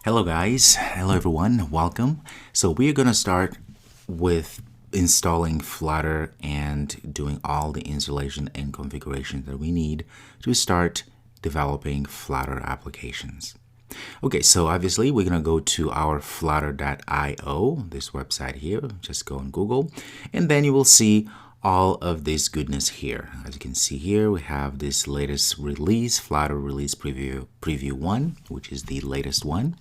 Hello guys, hello everyone, welcome. So we're gonna start with installing Flutter and doing all the installation and configuration that we need to start developing Flutter applications. Okay, so obviously we're gonna go to our flutter.io, this website here. Just go on Google, and then you will see all of this goodness here. As you can see here, we have this latest release, Flutter release preview 1, which is the latest one.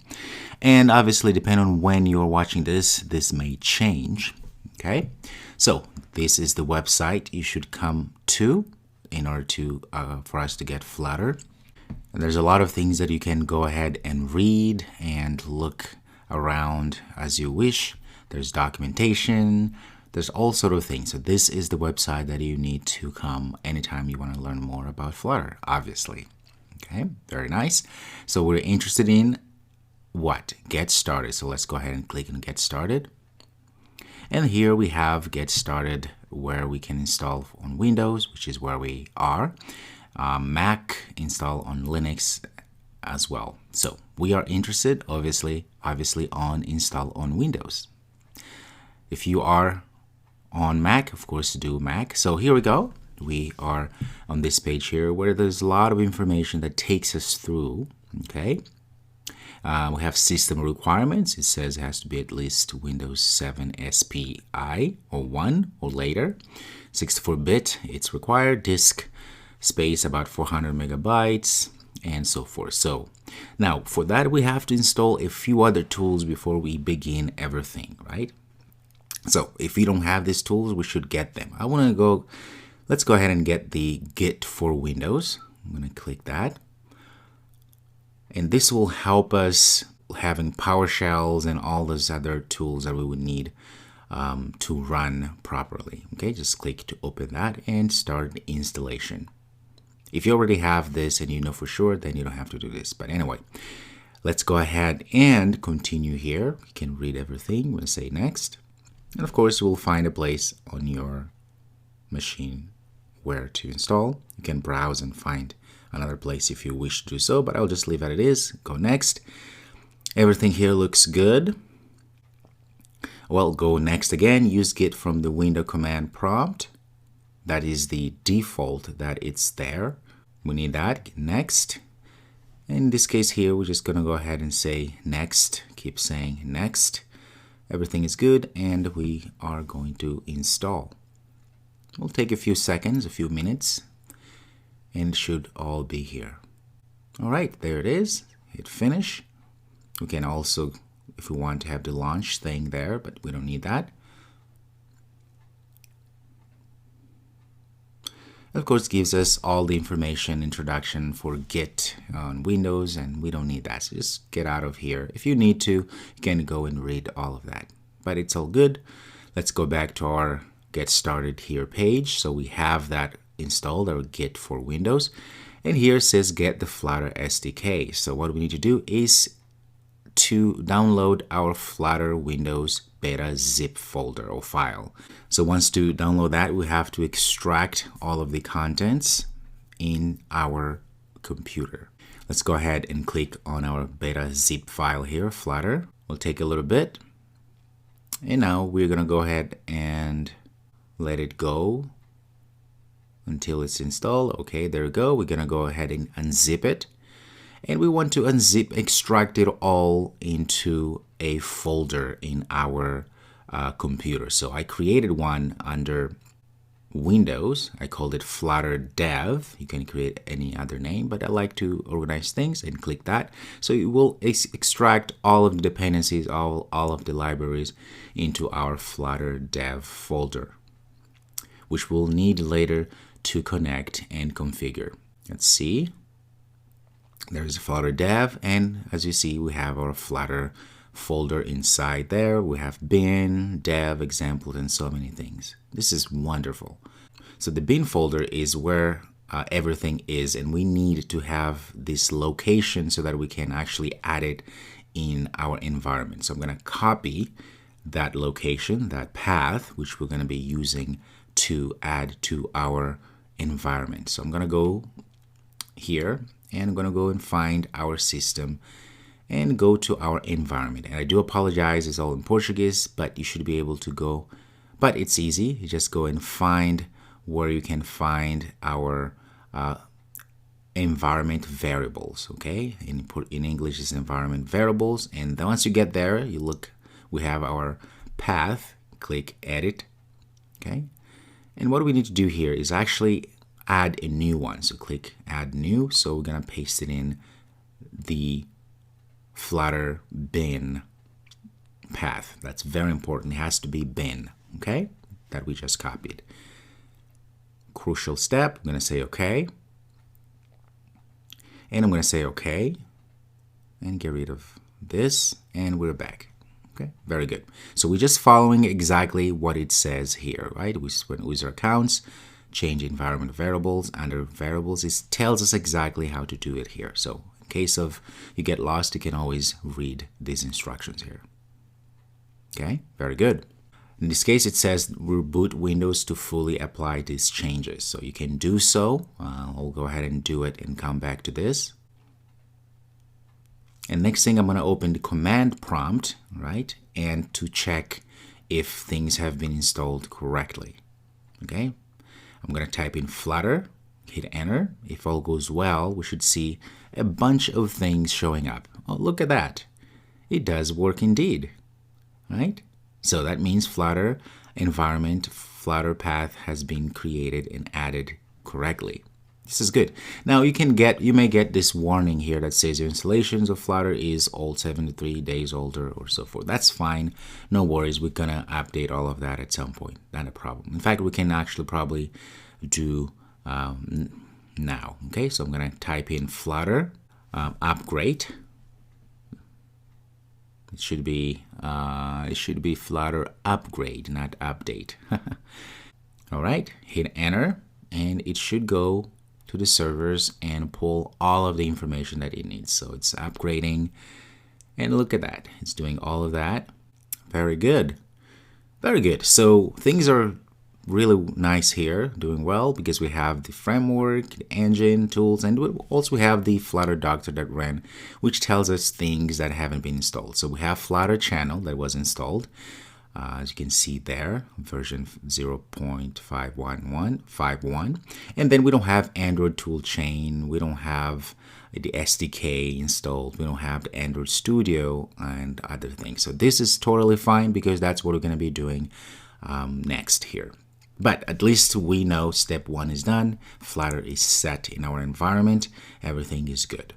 And obviously, depending on when you're watching this may change. Okay, so this is the website you should come to in order to for us to get Flutter. And there's a lot of things that you can go ahead and read and look around as you wish. There's documentation. There's all sort of things. So this is the website that you need to come anytime you want to learn more about Flutter, obviously. Okay, very nice. So we're interested in what? Get started. So let's go ahead and click on Get Started. And here we have Get Started, where we can install on Windows, which is where we are. Mac, install on Linux as well. So we are interested, obviously, on install on Windows. If you are on Mac, of course, do Mac. So here we go. We are on this page here where there's a lot of information that takes us through. Okay. We have system requirements. It says it has to be at least Windows 7 SPI or 1 or later. 64-bit, it's required. Disk space about 400 megabytes and so forth. So now for that, we have to install a few other tools before we begin everything, right? So if you don't have these tools, we should get them. Let's go ahead and get the Git for Windows. I'm going to click that. And this will help us having PowerShells and all those other tools that we would need to run properly. Okay, just click to open that and start the installation. If you already have this and you know for sure, then you don't have to do this. But anyway, let's go ahead and continue here. You can read everything. I'm going to say next. And of course, you will find a place on your machine where to install. You can browse and find another place if you wish to do so, but I'll just leave it as it is. Go next. Everything here looks good. Well, go next again. Use Git from the window command prompt. That is the default that it's there. We need that. Next. In this case here, we're just going to go ahead and say next. Keep saying next. Everything is good, and we are going to install. It'll take a few seconds, a few minutes, and it should all be here. All right, there it is. Hit finish. We can also, if we want to have the launch thing there, but we don't need that. Of course, it gives us all the information, introduction for Git on Windows, and we don't need that. So just get out of here. If you need to, you can go and read all of that. But it's all good. Let's go back to our Get Started Here page. So we have that installed, our Git for Windows. And here it says Get the Flutter SDK. So what we need to do is to download our Flutter Windows beta zip folder or file. So once to download that, we have to extract all of the contents in our computer. Let's go ahead and click on our beta zip file here, Flutter. We'll take a little bit. And now we're going to go ahead and let it go until it's installed. Okay, there we go. We're going to go ahead and unzip it. And we want to extract it all into a folder in our computer. So I created one under Windows. I called it Flutter Dev. You can create any other name, but I like to organize things, and click that. So it will extract all of the dependencies, all of the libraries into our Flutter Dev folder, which we'll need later to connect and configure. Let's see. There's a Flutter Dev, and as you see, we have our Flutter folder inside there. We have bin, dev, examples, and so many things. This is wonderful. So the bin folder is where everything is, and we need to have this location so that we can actually add it in our environment. So I'm going to copy that location, that path, which we're going to be using to add to our environment. So I'm going to go here, and I'm going to go and find our system and go to our environment. And I do apologize, it's all in Portuguese, but you should be able to go. But it's easy. You just go and find where you can find our environment variables. Okay, in English is environment variables. And then once you get there, you look. We have our path. Click Edit. Okay, and what we need to do here is actually add a new one. So click Add New. So we're gonna paste it in the Flutter bin path. That's very important. It has to be bin, okay, that we just copied. Crucial step. I'm going to say okay, and I'm going to say okay and get rid of this, and we're back. Okay, very good. So we're just following exactly what it says here, right? We went user accounts, change environment variables. Under variables, it tells us exactly how to do it here. So in case of you get lost, you can always read these instructions here. Okay, very good. In this case, it says reboot Windows to fully apply these changes. So you can do so. I'll go ahead and do it and come back to this. And next thing, I'm going to open the command prompt, right? And to check if things have been installed correctly. Okay, I'm going to type in Flutter, hit enter. If all goes well, we should see a bunch of things showing up. Oh, look at that. It does work indeed, right? So that means Flutter environment, Flutter path has been created and added correctly. This is good. Now you may get this warning here that says your installations of Flutter is old, 73 days older or so forth. That's fine. No worries. We're going to update all of that at some point. Not a problem. In fact, we can actually probably do now. Okay, so I'm going to type in Flutter upgrade. It should be Flutter upgrade, not update. All right, hit enter, and it should go to the servers and pull all of the information that it needs. So it's upgrading, and look at that. It's doing all of that. Very good. Very good. So things are really nice here, doing well, because we have the framework, the engine, tools, and we also have the Flutter doctor.run, which tells us things that haven't been installed. So we have Flutter channel that was installed. As you can see there, version 0.51151. And then we don't have Android toolchain. We don't have the SDK installed. We don't have the Android Studio and other things. So this is totally fine because that's what we're going to be doing next here. But at least we know step one is done. Flutter is set in our environment. Everything is good.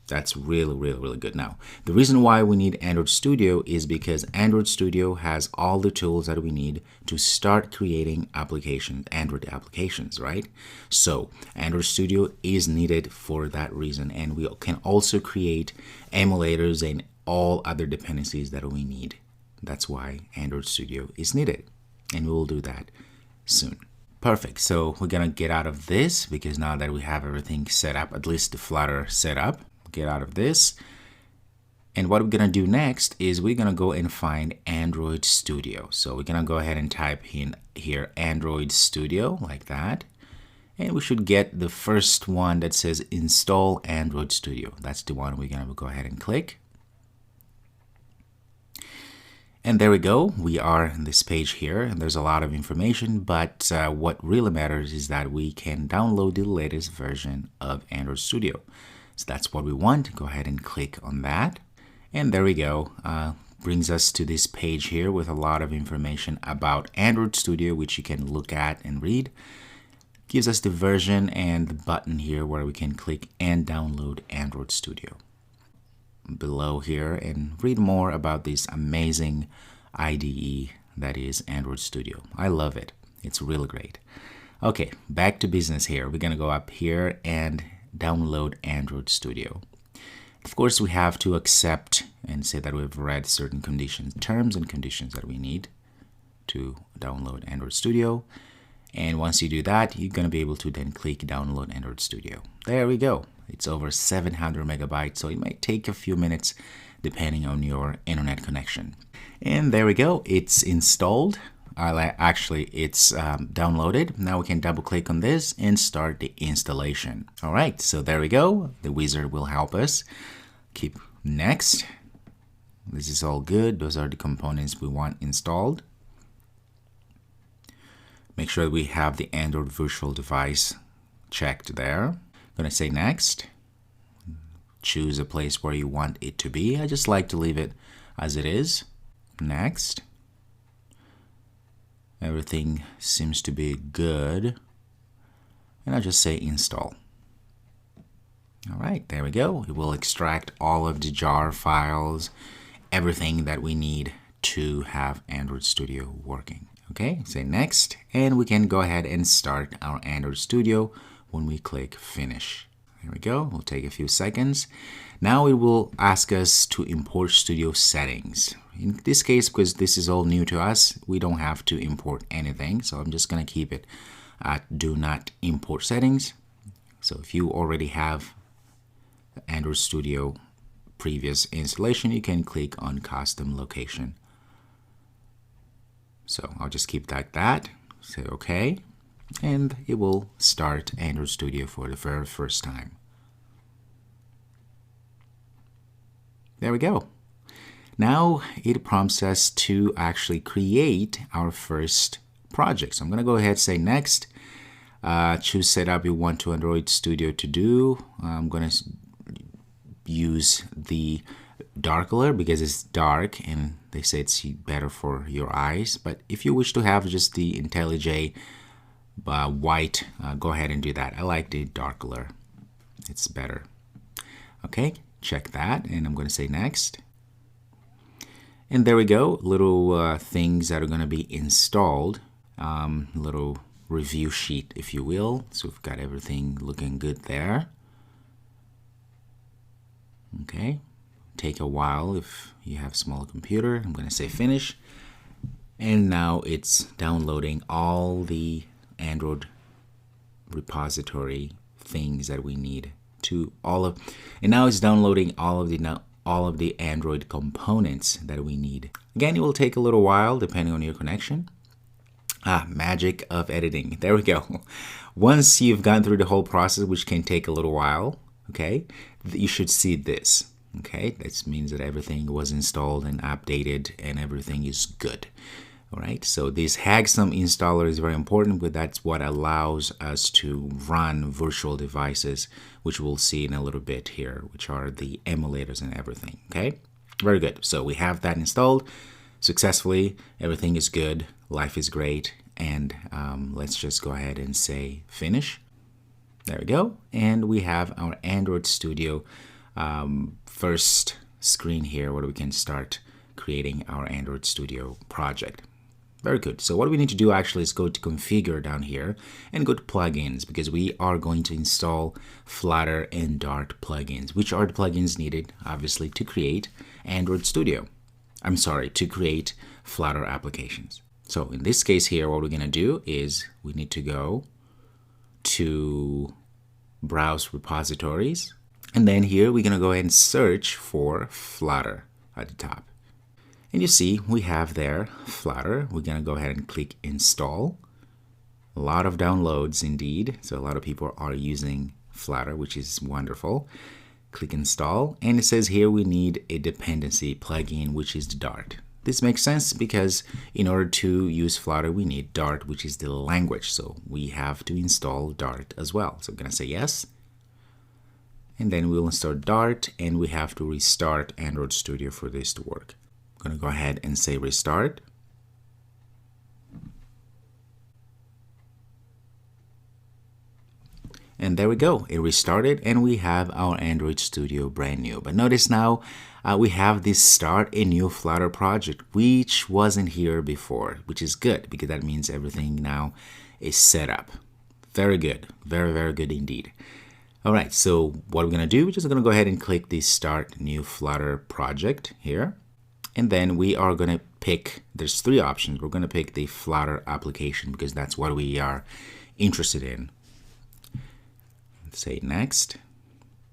That's really, really, really good. Now, the reason why we need Android Studio is because Android Studio has all the tools that we need to start creating applications, Android applications, right? So Android Studio is needed for that reason. And we can also create emulators and all other dependencies that we need. That's why Android Studio is needed. And we will do that soon. Perfect. So we're going to get out of this because now that we have everything set up, at least the Flutter set up, get out of this. And what we're going to do next is we're going to go and find Android Studio. So we're going to go ahead and type in here Android Studio like that. And we should get the first one that says install Android Studio. That's the one we're going to go ahead and click. And there we go. We are on this page here, and there's a lot of information, but what really matters is that we can download the latest version of Android Studio. So that's what we want. Go ahead and click on that. And there we go. Brings us to this page here with a lot of information about Android Studio, which you can look at and read. Gives us the version and the button here where we can click and download Android Studio. Below here and read more about this amazing IDE that is Android Studio. I love it. It's really great. Okay, back to business here. We're going to go up here and download Android Studio. Of course, we have to accept and say that we've read certain conditions, terms and conditions that we need to download Android Studio. And once you do that, you're going to be able to then click download Android Studio. There we go. It's over 700 megabytes, so it might take a few minutes depending on your internet connection. And there we go. It's installed. Actually, it's downloaded. Now we can double click on this and start the installation. All right, so there we go. The wizard will help us keep Next. This is all good. Those are the components we want installed. Make sure we have the Android virtual device checked there. I'm going to say next. Choose a place where you want it to be. I just like to leave it as it is. Next. Everything seems to be good. And I'll just say install. All right, there we go. It will extract all of the jar files, everything that we need to have Android Studio working. Okay, say next, and we can go ahead and start our Android Studio when we click finish. There we go. We'll take a few seconds. Now it will ask us to import Studio settings. In this case, because this is all new to us, we don't have to import anything. So I'm just going to keep it at do not import settings. So if you already have Android Studio previous installation, you can click on custom location. So I'll just keep like that, say OK, and it will start Android Studio for the very first time. There we go. Now it prompts us to actually create our first project. So I'm going to go ahead and say next. Choose setup you want to Android Studio to do. I'm going to use the dark color because it's dark and they say it's better for your eyes. But if you wish to have just the IntelliJ white, go ahead and do that. I like the dark color. It's better. Okay, check that, and I'm going to say next. And there we go, little things that are going to be installed. Little review sheet, if you will. So we've got everything looking good there. Okay, take a while if you have a small computer. I'm going to say finish. And now it's downloading all the Android repository things that we need to and now it's downloading all of the Android components that we need. Again, it will take a little while depending on your connection. Magic of editing. There we go. Once you've gone through the whole process, which can take a little while, okay, you should see this. Okay, that means that everything was installed and updated and everything is good. All right, so this Hagsum installer is very important, but that's what allows us to run virtual devices, which we'll see in a little bit here, which are the emulators and everything. Okay, very good. So we have that installed successfully. Everything is good. Life is great. And let's just go ahead and say finish. There we go. And we have our Android Studio first screen here where we can start creating our Android Studio project. Very good. So what we need to do actually is go to configure down here and go to plugins, because we are going to install Flutter and Dart plugins, which are the plugins needed obviously to create Android Studio. I'm sorry, to create Flutter applications. So in this case here, what we're going to do is we need to go to browse repositories. And then here we're going to go ahead and search for Flutter at the top. And you see we have there Flutter. We're going to go ahead and click install. A lot of downloads indeed. So a lot of people are using Flutter, which is wonderful. Click install. And it says here we need a dependency plugin, which is the Dart. This makes sense because in order to use Flutter, we need Dart, which is the language. So we have to install Dart as well. So I'm going to say yes. And then we'll install Dart, and we have to restart Android Studio for this to work. I'm going to go ahead and say restart. And there we go. It restarted, and we have our Android Studio brand new. But notice now we have this start a new Flutter project, which wasn't here before, which is good because that means everything now is set up. Very good. Very, very good indeed. All right, so what we're going to do, we're just going to go ahead and click the Start New Flutter Project here. And then we are going to pick, there's three options. We're going to pick the Flutter application because that's what we are interested in. Let's say next.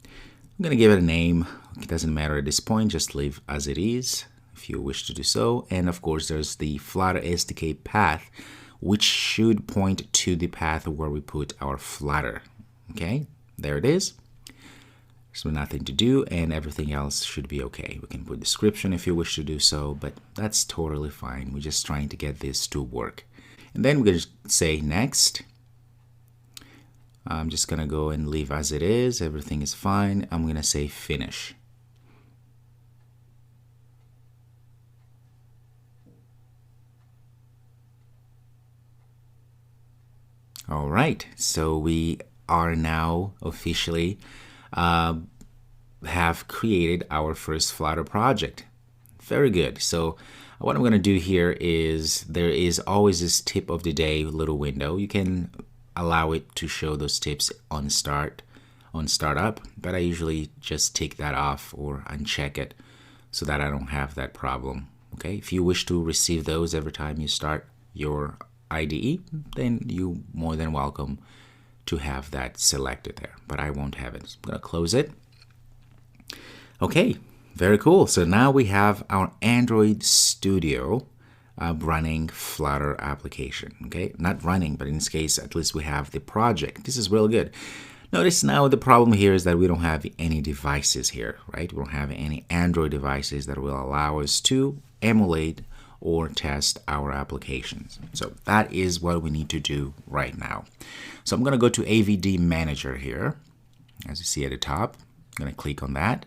I'm going to give it a name. It doesn't matter at this point, just leave as it is if you wish to do so. And of course, there's the Flutter SDK path, which should point to the path where we put our Flutter. Okay. There it is. So nothing to do, and everything else should be okay. We can put description if you wish to do so, but that's totally fine. We're just trying to get this to work. And then we're going to say next. I'm just going to go and leave as it is. Everything is fine. I'm going to say finish. All right, so we are now officially have created our first Flutter project. Very good. So what I'm going to do here is there is always this tip of the day little window. You can allow it to show those tips on startup, but I usually just take that off or uncheck it so that I don't have that problem. Okay, if you wish to receive those every time you start your IDE, then you're more than welcome to have that selected there, but I won't have it. So I'm going to close it. Okay, very cool. So now we have our Android Studio running Flutter application. Okay, not running, but in this case, at least we have the project. This is real good. Notice now the problem here is that we don't have any devices here, right? We don't have any Android devices that will allow us to emulate or test our applications. So that is what we need to do right now. So I'm going to go to SDK Manager here, as you see at the top. I'm going to click on that.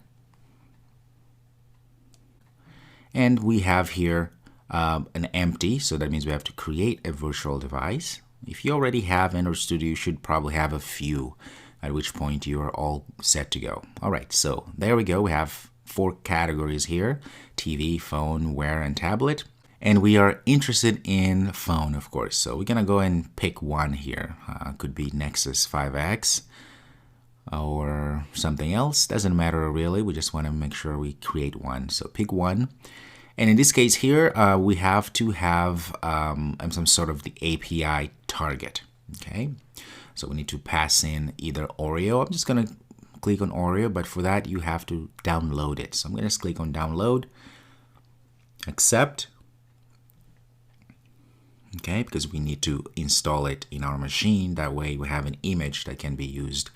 And we have here an empty, so that means we have to create a virtual device. If you already have Android Studio, you should probably have a few, at which point you are all set to go. All right, so there we go. We have 4 categories here: TV, phone, Wear, and tablet. And we are interested in phone, of course. So we're going to go and pick one here. Could be Nexus 5X or something else. Doesn't matter really. We just want to make sure we create one. So pick one. And in this case here, we have to have some sort of the API target. Okay. So we need to pass in either Oreo. I'm just going to click on Oreo, but for that, you have to download it. So I'm going to just click on download, accept. Okay, because we need to install it in our machine. That way we have an image that can be used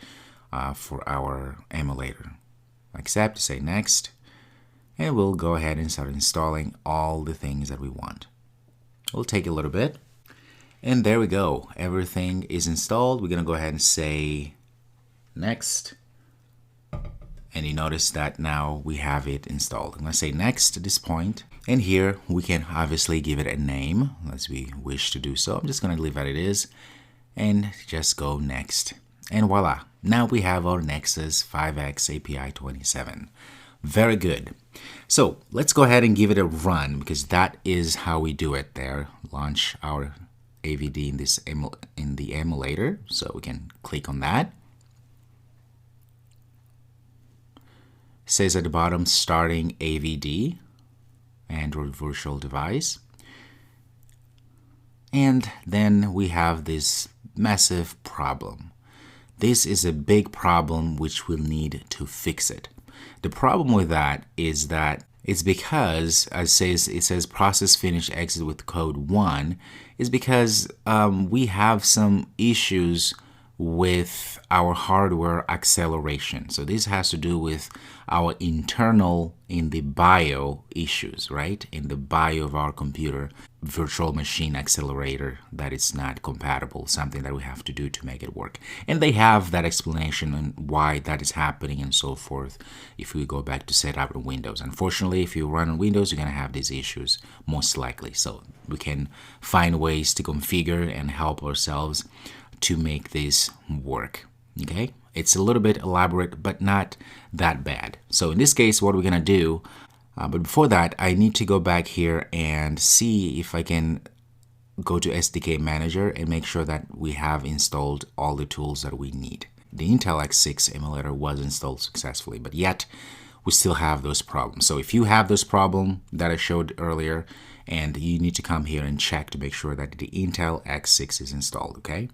for our emulator. Accept, say next, and we'll go ahead and start installing all the things that we want. It'll take a little bit. And there we go. Everything is installed. We're going to go ahead and say next. And you notice that now we have it installed. I'm going to say next at this point. And here we can obviously give it a name as we wish to do so. I'm just going to leave it as it is and just go next. And voila, now we have our Nexus 5X API 27. Very good. So let's go ahead and give it a run, because that is how we do it there. Launch our AVD in the emulator. So we can click on that. It says at the bottom, starting AVD, Android Virtual Device. And then we have this massive problem. This is a big problem which we'll need to fix it. The problem with that is that it's because, as it says process finish exit with code 1, is because we have some issues with our hardware acceleration. So this has to do with our internal in the BIO issues, right? In the BIO of our computer, virtual machine accelerator that is not compatible, something that we have to do to make it work. And they have that explanation on why that is happening and so forth if we go back to setup in Windows. Unfortunately, if you run on Windows, you're going to have these issues most likely. So we can find ways to configure and help ourselves to make this work. Okay, it's a little bit elaborate, but not that bad. So in this case, what we're gonna do, but before that, I need to go back here and see if I can go to SDK Manager and make sure that we have installed all the tools that we need. The Intel X6 emulator was installed successfully, but yet we still have those problems. So if you have this problem that I showed earlier, and you need to come here and check to make sure that the Intel X6 is installed, okay?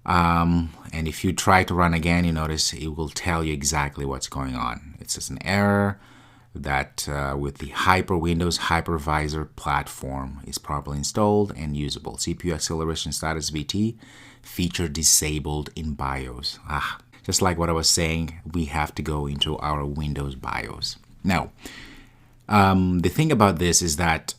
And if you try to run again, you notice it will tell you exactly what's going on. It's just an error that with the Windows Hypervisor platform is properly installed and usable. CPU acceleration status VT feature disabled in BIOS. just like what I was saying, we have to go into our Windows BIOS. Now, the thing about this is that,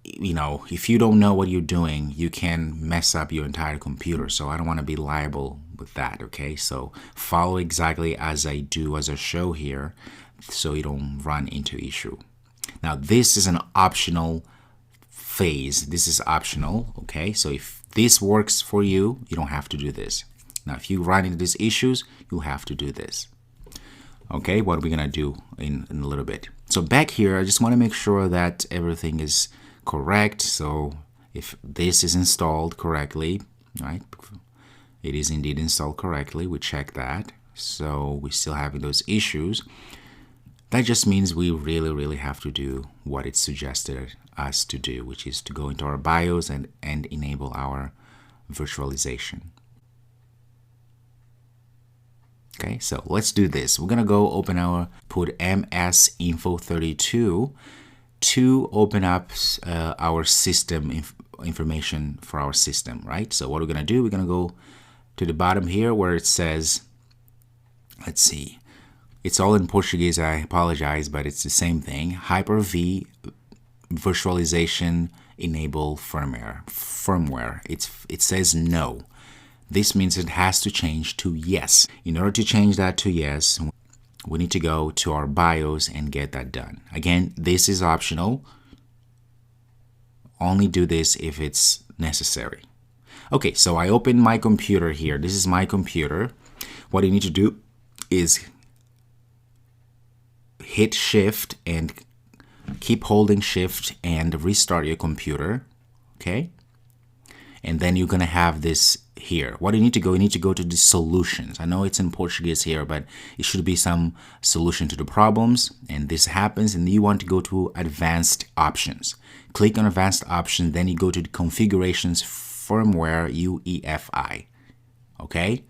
you know, if you don't know what you're doing, you can mess up your entire computer. So I don't want to be liable with that, okay? So follow exactly as I do, as I show here, so you don't run into issue. Now, this is an optional phase. This is optional, okay? So if this works for you, you don't have to do this. Now, if you run into these issues, you'll have to do this. Okay, what are we gonna do in a little bit? So back here, I just want to make sure that everything is correct. So if this is installed correctly, right? It is indeed installed correctly. We check that. So we're still having those issues. That just means we really have to do what it's suggested us to do, which is to go into our BIOS and enable our virtualization. Okay, so let's do this. We're gonna go open put MS Info 32 to open up our system information for our system, right? So what we're gonna do, we're gonna go to the bottom here where it says, let's see, it's all in Portuguese, I apologize, but it's the same thing. Hyper-V virtualization enable firmware. It says no. This means it has to change to yes. In order to change that to yes, we need to go to our BIOS and get that done. Again, this is optional. Only do this if it's necessary. Okay, so I open my computer here. This is my computer. What you need to do is hit Shift and keep holding Shift and restart your computer. Okay? And then you're going to have this here. What do you need to go? You need to go to the solutions. I know it's in Portuguese here, but it should be some solution to the problems. And this happens, and you want to go to advanced options. Click on advanced options, then you go to the configurations firmware UEFI. Okay?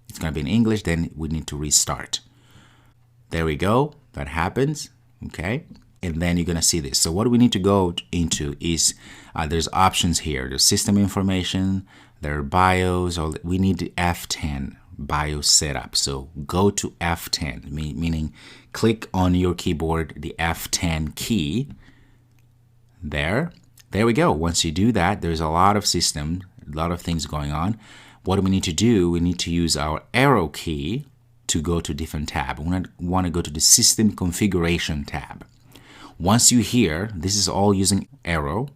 It's going to be in English, then we need to restart. There we go. That happens. Okay? And then you're going to see this. So what we need to go into is there's options here. There's system information, there are BIOS, or we need the F10 BIOS setup. So go to F10, meaning click on your keyboard the F10 key. There we go. Once you do that, there's a lot of things going on. What do we need to do? We need to use our arrow key to go to different tab. We want to go to the system configuration tab. Once you're here, this is all using arrow,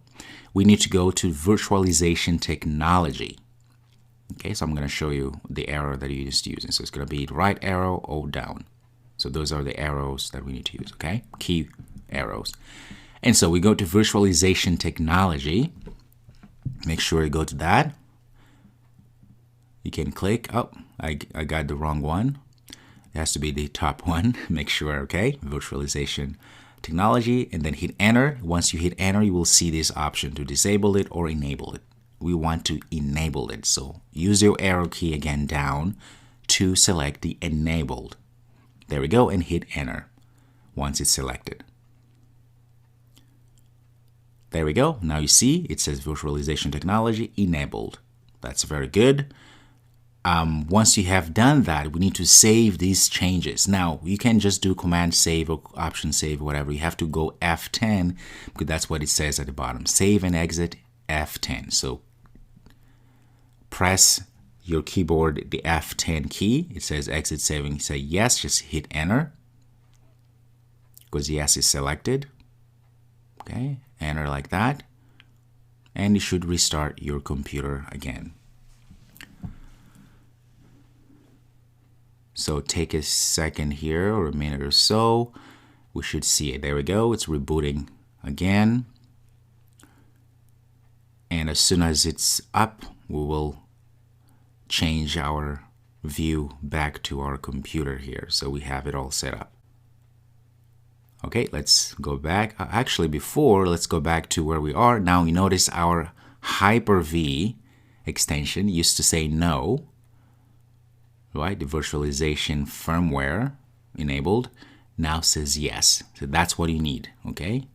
we need to go to virtualization technology. Okay, so I'm going to show you the arrow that you're just using. So it's going to be right arrow or down. So those are the arrows that we need to use, okay? Key arrows. And so we go to virtualization technology. Make sure you go to that. You can click. Oh, I got the wrong one. It has to be the top one. Make sure, okay? Virtualization technology, and then hit enter. Once you hit enter, you will see this option to disable it or enable it. We want to enable it, so use your arrow key again down to select the enabled. There we go, and hit enter once it's selected. There we go. Now you see it says virtualization technology enabled. That's very good. Once you have done that, we need to save these changes. Now, you can just do command save or option save or whatever. You have to go F10 because that's what it says at the bottom. Save and exit F10. So press your keyboard the F10 key. It says exit saving. Say yes, just hit enter because yes is selected. Okay, enter like that. And you should restart your computer again. So take a second here or a minute or so. We should see it. There we go. It's rebooting again. And as soon as it's up, we will change our view back to our computer here. So we have it all set up. Okay, let's go back. Actually, let's go back to where we are. Now you notice our Hyper-V extension used to say no. Right, the virtualization firmware enabled now says yes. So that's what you need, okay?